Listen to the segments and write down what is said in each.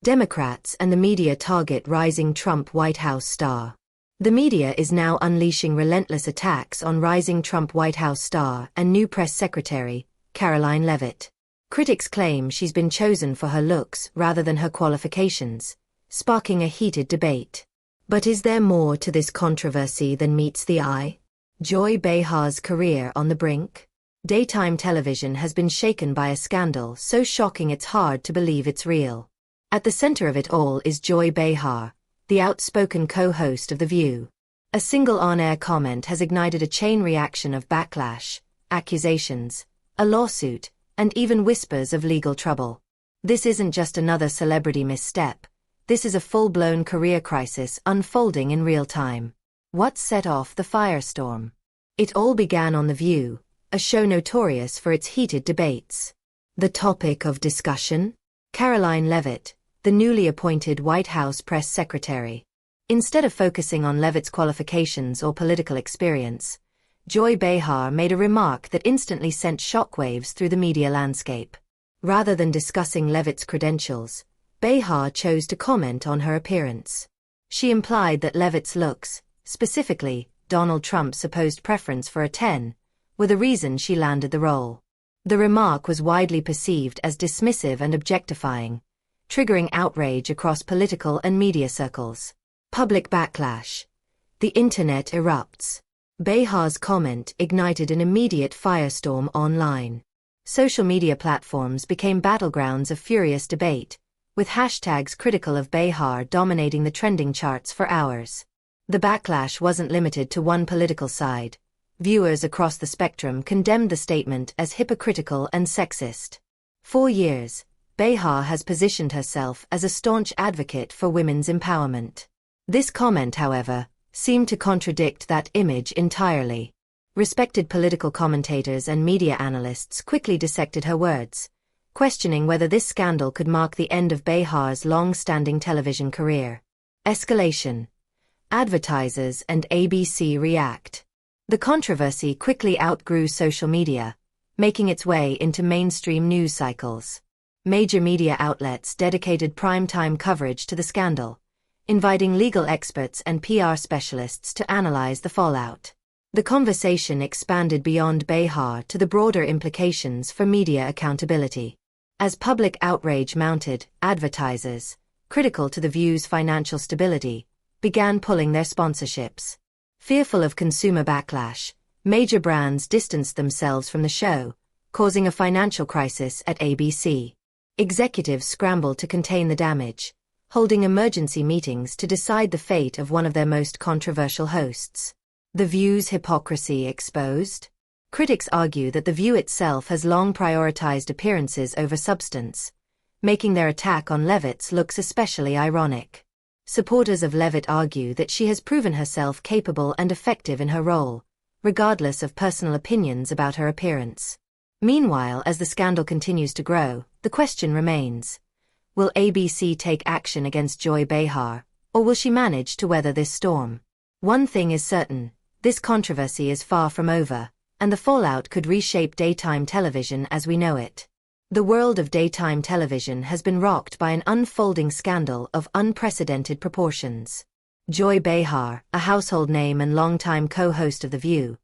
Democrats and the media target rising Trump White House star. The media is now unleashing relentless attacks on rising Trump White House star and new press secretary, Karoline Leavitt. Critics claim she's been chosen for her looks rather than her qualifications, sparking a heated debate. But is there more to this controversy than meets the eye? Joy Behar's career on the brink? Daytime television has been shaken by a scandal so shocking it's hard to believe it's real. At the center of it all is Joy Behar, the outspoken co-host of The View. A single on-air comment has ignited a chain reaction of backlash, accusations, a lawsuit, and even whispers of legal trouble. This isn't just another celebrity misstep. This is a full-blown career crisis unfolding in real time. What set off the firestorm? It all began on The View, a show notorious for its heated debates. The topic of discussion? Karoline Leavitt, the newly appointed White House press secretary. Instead of focusing on Leavitt's qualifications or political experience, Joy Behar made a remark that instantly sent shockwaves through the media landscape. Rather than discussing Leavitt's credentials, Behar chose to comment on her appearance. She implied that Leavitt's looks, specifically Donald Trump's supposed preference for a 10, were the reason she landed the role. The remark was widely perceived as dismissive and objectifying, triggering outrage across political and media circles. Public backlash. The internet erupts. Behar's comment ignited an immediate firestorm online. Social media platforms became battlegrounds of furious debate, with hashtags critical of Behar dominating the trending charts for hours. The backlash wasn't limited to one political side. Viewers across the spectrum condemned the statement as hypocritical and sexist. For years, Behar has positioned herself as a staunch advocate for women's empowerment. This comment, however, seemed to contradict that image entirely. Respected political commentators and media analysts quickly dissected her words, questioning whether this scandal could mark the end of Behar's long-standing television career. Escalation. Advertisers and ABC react. The controversy quickly outgrew social media, making its way into mainstream news cycles. Major media outlets dedicated primetime coverage to the scandal, inviting legal experts and PR specialists to analyze the fallout. The conversation expanded beyond Behar to the broader implications for media accountability. As public outrage mounted, advertisers, critical to The View's financial stability, began pulling their sponsorships. Fearful of consumer backlash, major brands distanced themselves from the show, causing a financial crisis at ABC. Executives scrambled to contain the damage, holding emergency meetings to decide the fate of one of their most controversial hosts. The View's hypocrisy exposed? Critics argue that The View itself has long prioritized appearances over substance, making their attack on Leavitt's looks especially ironic. Supporters of Leavitt argue that she has proven herself capable and effective in her role, regardless of personal opinions about her appearance. Meanwhile, as the scandal continues to grow, the question remains: will ABC take action against Joy Behar, or will she manage to weather this storm? One thing is certain: this controversy is far from over, and the fallout could reshape daytime television as we know it. The world of daytime television has been rocked by an unfolding scandal of unprecedented proportions. Joy Behar, a household name and longtime co-host of The View,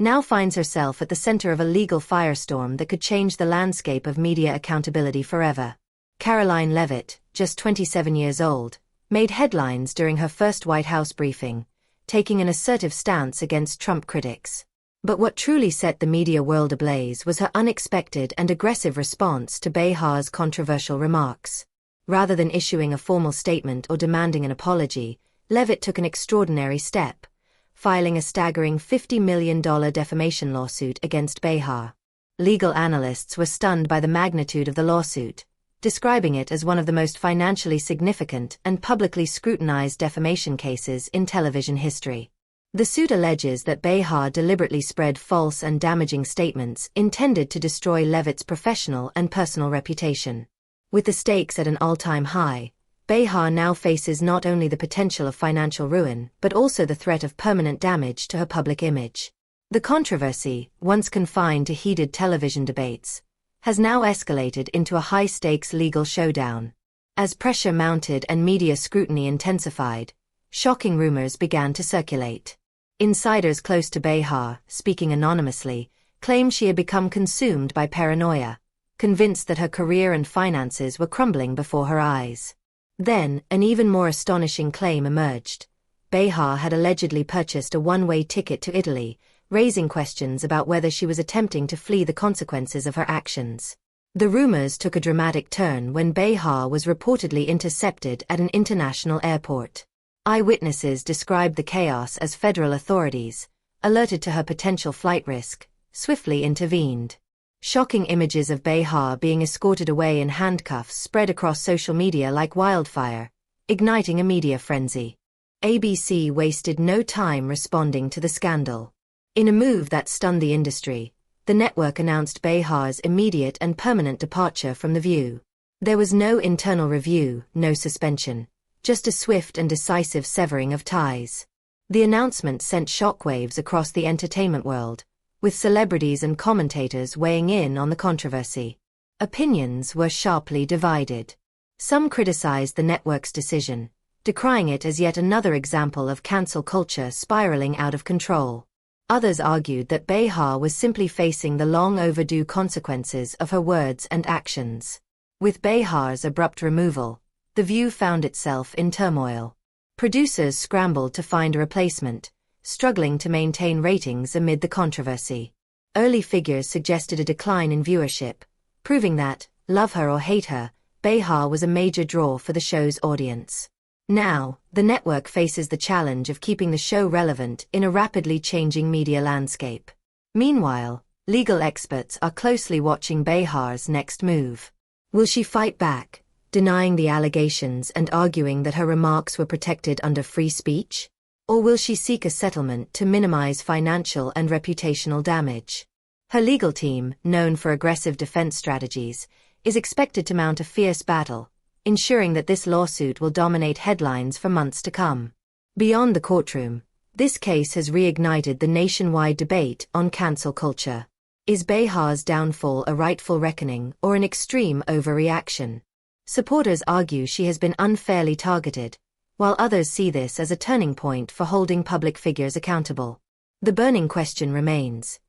now finds herself at the center of a legal firestorm that could change the landscape of media accountability forever. Karoline Leavitt, just 27 years old, made headlines during her first White House briefing, taking an assertive stance against Trump critics. But what truly set the media world ablaze was her unexpected and aggressive response to Behar's controversial remarks. Rather than issuing a formal statement or demanding an apology, Leavitt took an extraordinary step, filing a staggering $50 million defamation lawsuit against Behar. Legal analysts were stunned by the magnitude of the lawsuit, describing it as one of the most financially significant and publicly scrutinized defamation cases in television history. The suit alleges that Behar deliberately spread false and damaging statements intended to destroy Leavitt's professional and personal reputation. With the stakes at an all-time high, Behar now faces not only the potential of financial ruin but also the threat of permanent damage to her public image. The controversy, once confined to heated television debates, has now escalated into a high-stakes legal showdown. As pressure mounted and media scrutiny intensified, shocking rumors began to circulate. Insiders close to Behar, speaking anonymously, claimed she had become consumed by paranoia, convinced that her career and finances were crumbling before her eyes. Then, an even more astonishing claim emerged. Behar had allegedly purchased a one-way ticket to Italy, raising questions about whether she was attempting to flee the consequences of her actions. The rumors took a dramatic turn when Behar was reportedly intercepted at an international airport. Eyewitnesses described the chaos as federal authorities, alerted to her potential flight risk, swiftly intervened. Shocking images of Behar being escorted away in handcuffs spread across social media like wildfire, igniting a media frenzy. ABC wasted no time responding to the scandal. In a move that stunned the industry, the network announced Behar's immediate and permanent departure from The View. There was no internal review, no suspension, just a swift and decisive severing of ties. The announcement sent shockwaves across the entertainment world, with celebrities and commentators weighing in on the controversy. Opinions were sharply divided. Some criticized the network's decision, decrying it as yet another example of cancel culture spiraling out of control. Others argued that Behar was simply facing the long-overdue consequences of her words and actions. With Behar's abrupt removal, The View found itself in turmoil. Producers scrambled to find a replacement, struggling to maintain ratings amid the controversy. Early figures suggested a decline in viewership, proving that, love her or hate her, Behar was a major draw for the show's audience. Now, the network faces the challenge of keeping the show relevant in a rapidly changing media landscape. Meanwhile, legal experts are closely watching Behar's next move. Will she fight back, denying the allegations and arguing that her remarks were protected under free speech? Or will she seek a settlement to minimize financial and reputational damage? Her legal team, known for aggressive defense strategies, is expected to mount a fierce battle, ensuring that this lawsuit will dominate headlines for months to come. Beyond the courtroom, this case has reignited the nationwide debate on cancel culture. Is Behar's downfall a rightful reckoning or an extreme overreaction? Supporters argue she has been unfairly targeted, while others see this as a turning point for holding public figures accountable. The burning question remains: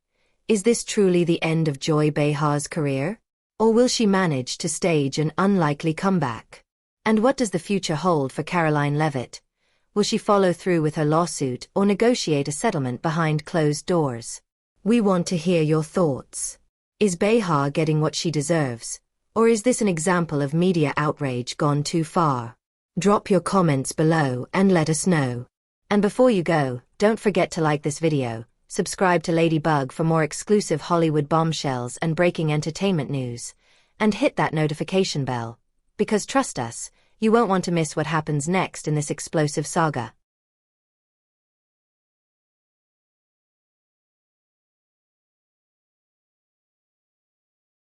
is this truly the end of Joy Behar's career? Or will she manage to stage an unlikely comeback? And what does the future hold for Karoline Leavitt? Will she follow through with her lawsuit or negotiate a settlement behind closed doors? We want to hear your thoughts. Is Behar getting what she deserves? Or is this an example of media outrage gone too far? Drop your comments below and let us know. And before you go, don't forget to like this video, subscribe to Ladybug for more exclusive Hollywood bombshells and breaking entertainment news, and hit that notification bell, because trust us, you won't want to miss what happens next in this explosive saga.